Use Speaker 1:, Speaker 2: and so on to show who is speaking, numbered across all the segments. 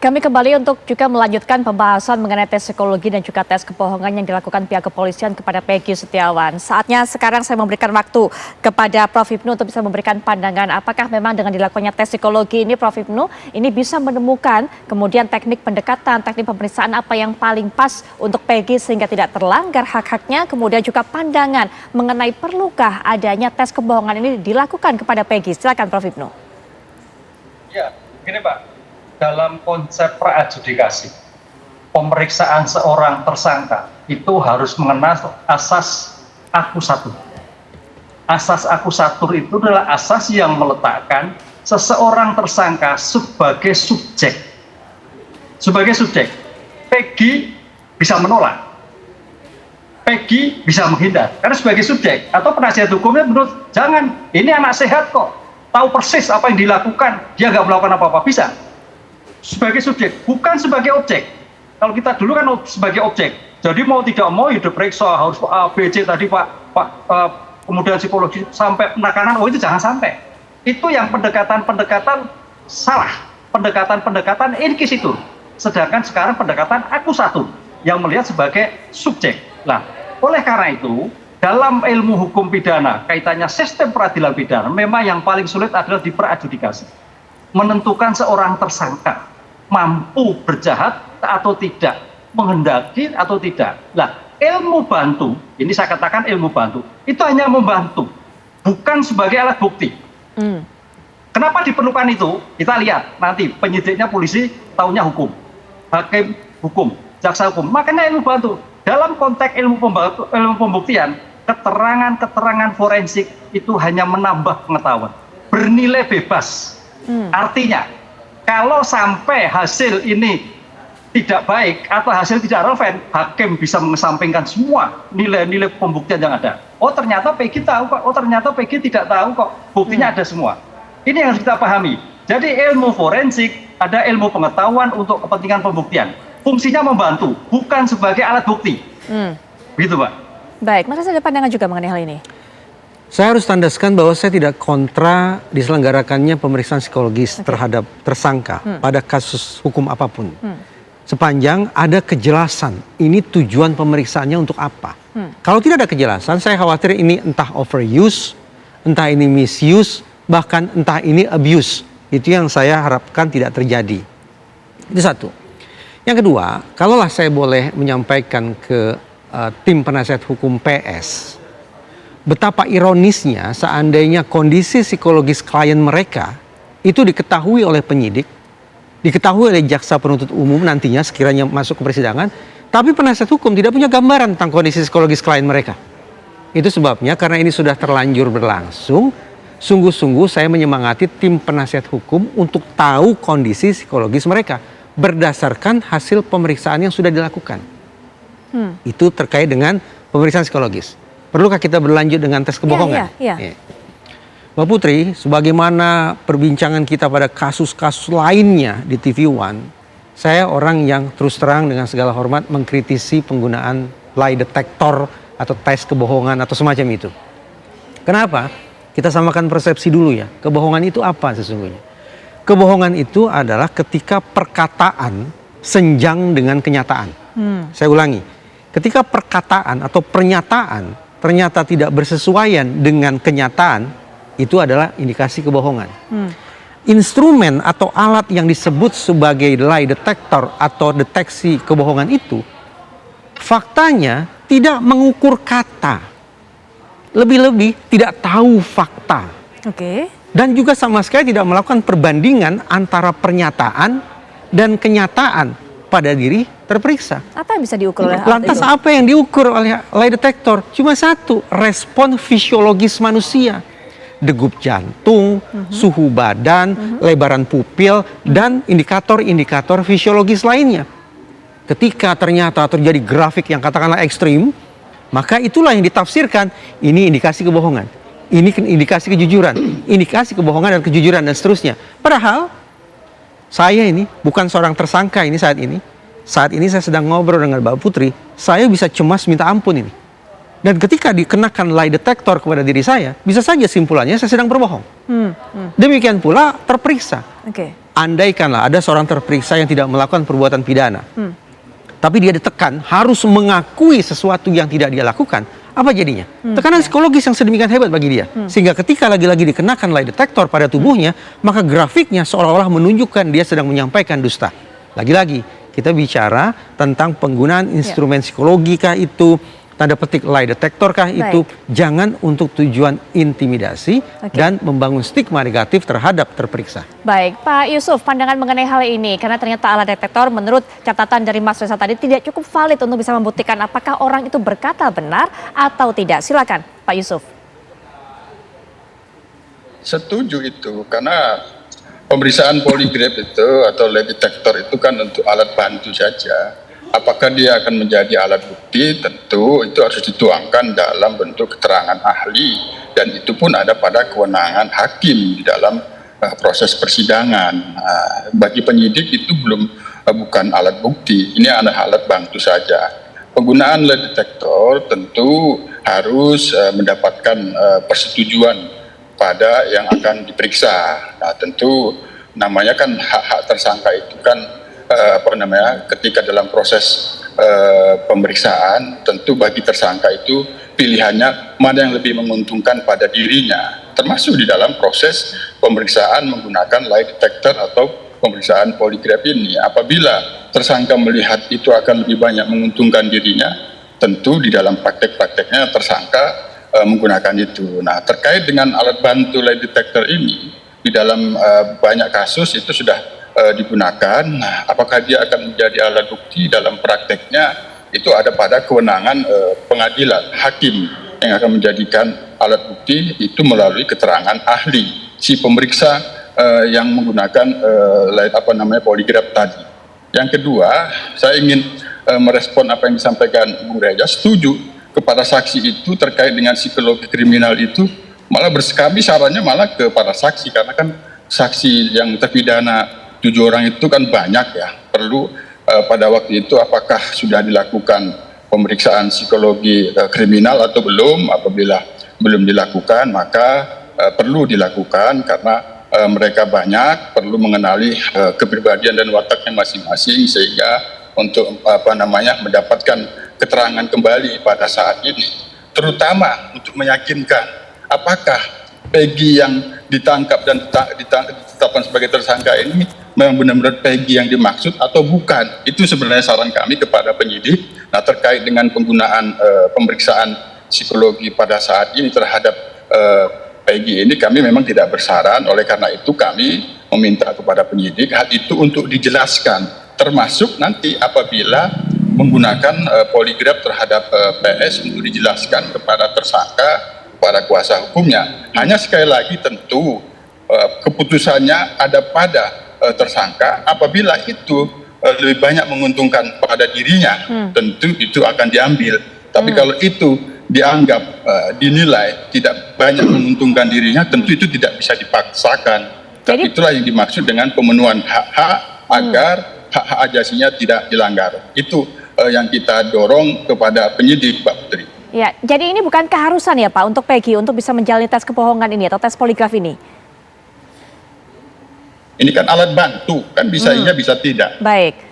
Speaker 1: Kami kembali untuk juga melanjutkan pembahasan mengenai tes psikologi dan juga tes kebohongan yang dilakukan pihak kepolisian kepada Peggy Setiawan. Saatnya sekarang saya memberikan waktu kepada Prof. Hipnu untuk bisa memberikan pandangan apakah memang dengan dilakukannya tes psikologi ini Prof. Hipnu ini bisa menemukan kemudian teknik pendekatan, teknik pemeriksaan apa yang paling pas untuk Peggy sehingga tidak terlanggar hak-haknya, kemudian juga pandangan mengenai perlukah adanya tes kebohongan ini dilakukan kepada Peggy. Silakan Prof. Hipnu.
Speaker 2: Ya, begini Pak. Dalam konsep praadjudikasi, pemeriksaan seorang tersangka itu harus mengenal asas akusatur. Asas akusatur itu adalah asas yang meletakkan seseorang tersangka sebagai subjek. Sebagai subjek, Peggy bisa menolak, Peggy bisa menghindar. Karena sebagai subjek atau penasihat hukumnya menurut, jangan, ini anak sehat kok, tahu persis apa yang dilakukan, dia nggak melakukan apa-apa, bisa. Sebagai subjek, bukan sebagai objek. Kalau kita dulu kan sebagai objek. Jadi mau tidak mau ya diperiksa, harus A, B, C tadi Pak, kemudian psikologi sampai penekanan, itu jangan sampai. Itu yang pendekatan-pendekatan salah. Pendekatan-pendekatan inquisitur. Sedangkan sekarang pendekatan akusatur yang melihat sebagai subjek. Nah, oleh karena itu, dalam ilmu hukum pidana, kaitannya sistem peradilan pidana, memang yang paling sulit adalah di praadjudikasi. Menentukan seorang tersangka mampu berjahat atau tidak, menghendaki atau tidak. Nah, ilmu bantu, ini saya katakan ilmu bantu, itu hanya membantu, bukan sebagai alat bukti. Kenapa diperlukan itu? Kita lihat nanti penyidiknya polisi, taunya hukum, hakim hukum, jaksa hukum. Makanya ilmu bantu. Dalam konteks ilmu pembuktian, keterangan-keterangan forensik itu hanya menambah pengetahuan, bernilai bebas. Artinya, kalau sampai hasil ini tidak baik atau hasil tidak relevan, hakim bisa mengesampingkan semua nilai-nilai pembuktian yang ada. Oh ternyata Peggy tahu kok, oh ternyata Peggy tidak tahu kok, buktinya ada semua. Ini yang harus kita pahami. Jadi ilmu forensik ada ilmu pengetahuan untuk kepentingan pembuktian. Fungsinya membantu, bukan sebagai alat bukti. Begitu Pak.
Speaker 1: Baik, maka saya ada pandangan juga mengenai hal ini.
Speaker 3: Saya harus tandaskan bahwa saya tidak kontra diselenggarakannya pemeriksaan psikologis terhadap tersangka pada kasus hukum apapun. Sepanjang ada kejelasan, ini tujuan pemeriksaannya untuk apa. Kalau tidak ada kejelasan, saya khawatir ini entah overuse, entah ini misuse, bahkan entah ini abuse. Itu yang saya harapkan tidak terjadi. Itu satu. Yang kedua, kalaulah saya boleh menyampaikan ke tim penasihat hukum PS, betapa ironisnya seandainya kondisi psikologis klien mereka itu diketahui oleh penyidik, diketahui oleh jaksa penuntut umum nantinya sekiranya masuk ke persidangan, tapi penasihat hukum tidak punya gambaran tentang kondisi psikologis klien mereka. Itu sebabnya karena ini sudah terlanjur berlangsung, sungguh-sungguh saya menyemangati tim penasihat hukum untuk tahu kondisi psikologis mereka berdasarkan hasil pemeriksaan yang sudah dilakukan. Itu terkait dengan pemeriksaan psikologis. Perlukah kita berlanjut dengan tes kebohongan?
Speaker 1: Ya.
Speaker 3: Mbak Putri, sebagaimana perbincangan kita pada kasus-kasus lainnya di TV One, saya orang yang terus terang dengan segala hormat mengkritisi penggunaan lie detector atau tes kebohongan atau semacam itu. Kenapa? Kita samakan persepsi dulu ya. Kebohongan itu apa sesungguhnya? Kebohongan itu adalah ketika perkataan senjang dengan kenyataan. Saya ulangi, ketika perkataan atau pernyataan ternyata tidak bersesuaian dengan kenyataan, itu adalah indikasi kebohongan. Instrumen atau alat yang disebut sebagai lie detector atau deteksi kebohongan itu, faktanya tidak mengukur kata. Lebih-lebih tidak tahu fakta. Dan juga sama sekali tidak melakukan perbandingan antara pernyataan dan kenyataan pada diri terperiksa.
Speaker 1: Apa yang bisa diukur oleh
Speaker 3: lantas
Speaker 1: itu?
Speaker 3: Apa yang diukur oleh lie detector? Cuma satu, respon fisiologis manusia. Degup jantung, suhu badan, lebaran pupil, dan indikator-indikator fisiologis lainnya. Ketika ternyata terjadi grafik yang katakanlah ekstrim, maka itulah yang ditafsirkan, ini indikasi kebohongan. Ini indikasi kejujuran, indikasi kebohongan dan kejujuran dan seterusnya. Padahal saya ini bukan seorang tersangka ini saat ini. Saat ini saya sedang ngobrol dengan Mbak Putri, saya bisa cemas minta ampun ini. Dan ketika dikenakan lie detector kepada diri saya, bisa saja simpulannya saya sedang berbohong. Demikian pula terperiksa. andaikanlah ada seorang terperiksa yang tidak melakukan perbuatan pidana, tapi dia ditekan harus mengakui sesuatu yang tidak dia lakukan, apa jadinya? Tekanan psikologis yang sedemikian hebat bagi dia, sehingga ketika lagi-lagi dikenakan lie detector pada tubuhnya, maka grafiknya seolah-olah menunjukkan dia sedang menyampaikan dusta. Lagi-lagi kita bicara tentang penggunaan instrumen psikologi kah itu, tanda petik lie detector kah itu, jangan untuk tujuan intimidasi dan membangun stigma negatif terhadap terperiksa.
Speaker 1: Baik, Pak Yusuf, pandangan mengenai hal ini, karena ternyata alat detektor menurut catatan dari Mas Reza tadi tidak cukup valid untuk bisa membuktikan apakah orang itu berkata benar atau tidak. Silakan, Pak Yusuf.
Speaker 4: Setuju itu, karena pemeriksaan poligraf itu atau lie detector itu kan untuk alat bantu saja. Apakah dia akan menjadi alat bukti? Tentu itu harus dituangkan dalam bentuk keterangan ahli, dan itu pun ada pada kewenangan hakim di dalam proses persidangan. Bagi penyidik itu bukan alat bukti, ini alat bantu saja. Penggunaan lie detector tentu harus mendapatkan persetujuan pada yang akan diperiksa. Nah, tentu namanya kan hak-hak tersangka itu kan ketika dalam proses pemeriksaan, tentu bagi tersangka itu pilihannya mana yang lebih menguntungkan pada dirinya, termasuk di dalam proses pemeriksaan menggunakan lie detector atau pemeriksaan poligraf ini. Apabila tersangka melihat itu akan lebih banyak menguntungkan dirinya, tentu di dalam praktek-prakteknya tersangka menggunakan itu. Nah, terkait dengan alat bantu lie detector ini, di dalam banyak kasus itu sudah digunakan. Nah, apakah dia akan menjadi alat bukti dalam prakteknya, itu ada pada kewenangan pengadilan, hakim yang akan menjadikan alat bukti itu melalui keterangan ahli si pemeriksa yang menggunakan poligraf tadi. Yang kedua, saya ingin merespon apa yang disampaikan Bung Reza. Setuju kepada saksi itu terkait dengan psikologi kriminal itu, malah kami sarannya malah kepada saksi, karena kan saksi yang terpidana 7 orang itu kan banyak ya, perlu pada waktu itu apakah sudah dilakukan pemeriksaan psikologi kriminal atau belum. Apabila belum dilakukan, maka perlu dilakukan, karena mereka banyak, perlu mengenali kepribadian dan wataknya masing-masing, sehingga untuk mendapatkan keterangan kembali pada saat ini, terutama untuk meyakinkan apakah Peggy yang ditangkap dan ditetapkan sebagai tersangka ini memang benar-benar Peggy yang dimaksud atau bukan. Itu sebenarnya saran kami kepada penyidik. Nah, terkait dengan penggunaan pemeriksaan psikologi pada saat ini terhadap Peggy ini, kami memang tidak bersaran. Oleh karena itu kami meminta kepada penyidik hal itu untuk dijelaskan, termasuk nanti apabila menggunakan poligraf terhadap PS untuk dijelaskan kepada tersangka, para kuasa hukumnya. Hanya sekali lagi tentu keputusannya ada pada tersangka. Apabila itu lebih banyak menguntungkan pada dirinya, tentu itu akan diambil. Tapi kalau itu dianggap dinilai tidak banyak menguntungkan dirinya, tentu itu tidak bisa dipaksakan. Jadi, itulah yang dimaksud dengan pemenuhan hak-hak agar hak-hak ajasinya tidak dilanggar. Itu yang kita dorong kepada penyidik, Pak Putri.
Speaker 1: Ya, jadi ini bukan keharusan ya Pak untuk Peggy untuk bisa menjalani tes kebohongan ini atau tes poligraf ini?
Speaker 4: Ini kan alat bantu, kan bisa iya bisa tidak.
Speaker 1: Baik.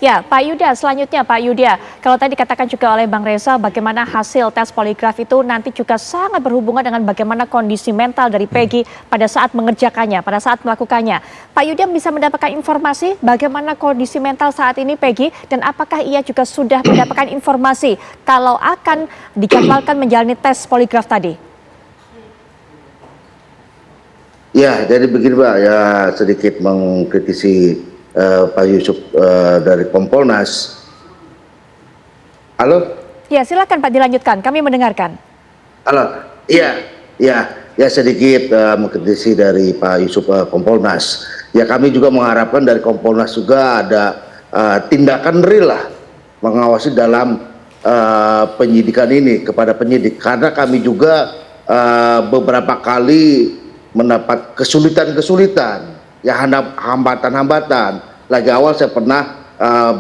Speaker 1: Ya, Pak Yuda, selanjutnya Pak Yuda, kalau tadi dikatakan juga oleh Bang Reza bagaimana hasil tes poligraf itu nanti juga sangat berhubungan dengan bagaimana kondisi mental dari Peggy pada saat mengerjakannya, pada saat melakukannya. Pak Yuda bisa mendapatkan informasi bagaimana kondisi mental saat ini Peggy, dan apakah ia juga sudah mendapatkan informasi kalau akan dijadwalkan menjalani tes poligraf tadi?
Speaker 5: Ya, jadi begini Pak, ya sedikit mengkritisi Pak Yusuf dari Kompolnas. Halo?
Speaker 1: Ya, silakan Pak dilanjutkan, kami mendengarkan.
Speaker 5: Halo, ya sedikit mengkritisi dari Pak Yusuf Kompolnas. Ya, kami juga mengharapkan dari Kompolnas juga ada tindakan real lah mengawasi dalam penyidikan ini kepada penyidik, karena kami juga beberapa kali mendapat kesulitan, ya hambatan. Lagi awal saya pernah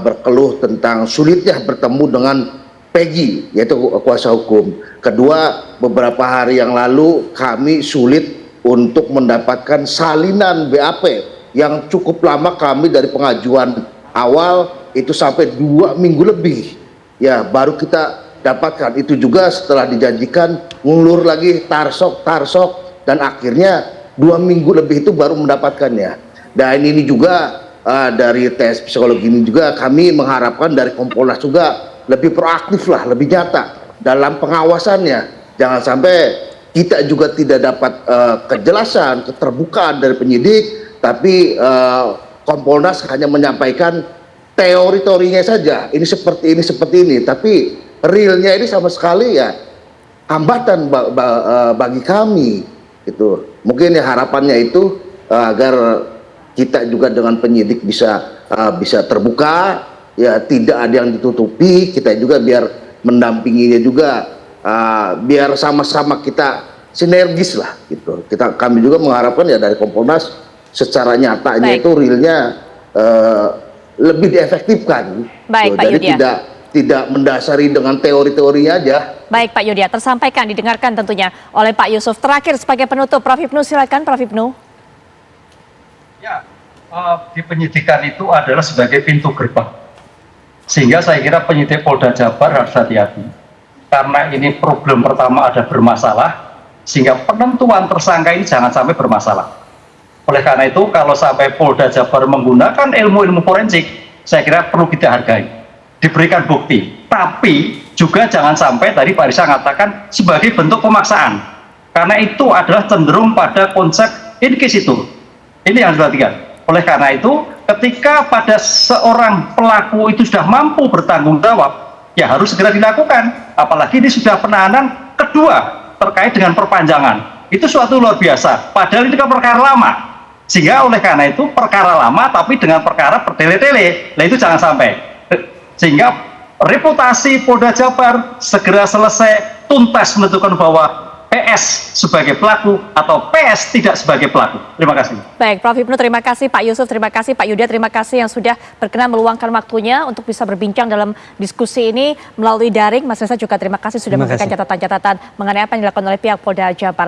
Speaker 5: berkeluh tentang sulitnya bertemu dengan Peggy, yaitu kuasa hukum. Kedua, beberapa hari yang lalu kami sulit untuk mendapatkan salinan BAP yang cukup lama kami dari pengajuan awal itu sampai 2 minggu lebih. Ya, baru kita dapatkan. Itu juga setelah dijanjikan ngulur lagi tarsok dan akhirnya 2 minggu lebih itu baru mendapatkannya. Dan ini juga dari tes psikologi ini juga kami mengharapkan dari Kompolnas juga lebih proaktif lah, lebih nyata dalam pengawasannya. Jangan sampai kita juga tidak dapat kejelasan, keterbukaan dari penyidik, tapi Kompolnas hanya menyampaikan teori-teorinya saja. Ini seperti ini, tapi realnya ini sama sekali ya hambatan bagi kami. Gitu. Mungkin ya harapannya itu agar kita juga dengan penyidik bisa terbuka, ya tidak ada yang ditutupi, kita juga biar mendampinginya juga, biar sama-sama kita sinergis lah gitu. Kami juga mengharapkan ya dari Kompolnas secara nyatanya itu realnya lebih diefektifkan.
Speaker 1: Baik, Pak
Speaker 5: Jadi
Speaker 1: Yudya.
Speaker 5: tidak mendasari dengan teori-teori aja.
Speaker 1: Baik Pak Yudya, tersampaikan, didengarkan tentunya oleh Pak Yusuf. Terakhir sebagai penutup, Prof. Hipnu silakan Prof. Hipnu.
Speaker 2: Ya, di penyidikan itu adalah sebagai pintu gerbang. Sehingga saya kira penyidik Polda Jabar harus hati-hati. Karena ini problem pertama ada bermasalah, sehingga penentuan tersangka ini jangan sampai bermasalah. Oleh karena itu, kalau sampai Polda Jabar menggunakan ilmu-ilmu forensik, saya kira perlu kita hargai. Diberikan bukti. Tapi juga jangan sampai tadi Pak Risa mengatakan sebagai bentuk pemaksaan. Karena itu adalah cenderung pada konsep inquisitor. Ini yang diperhatikan. Oleh karena itu, ketika pada seorang pelaku itu sudah mampu bertanggung jawab, ya harus segera dilakukan. Apalagi ini sudah penahanan kedua terkait dengan perpanjangan. Itu suatu luar biasa. Padahal ini kan perkara lama. Sehingga oleh karena itu perkara lama tapi dengan perkara bertele-tele. Nah itu jangan sampai. Sehingga reputasi Polda Jabar segera selesai, tuntas menentukan bahwa PS sebagai pelaku atau PS tidak sebagai pelaku. Terima kasih.
Speaker 1: Baik, Prof. Hipnu terima kasih, Pak Yusuf terima kasih, Pak Yudya terima kasih yang sudah berkenan meluangkan waktunya untuk bisa berbincang dalam diskusi ini melalui daring. Mas Reza juga terima kasih sudah memberikan catatan-catatan mengenai apa yang dilakukan oleh pihak Polda Jabar.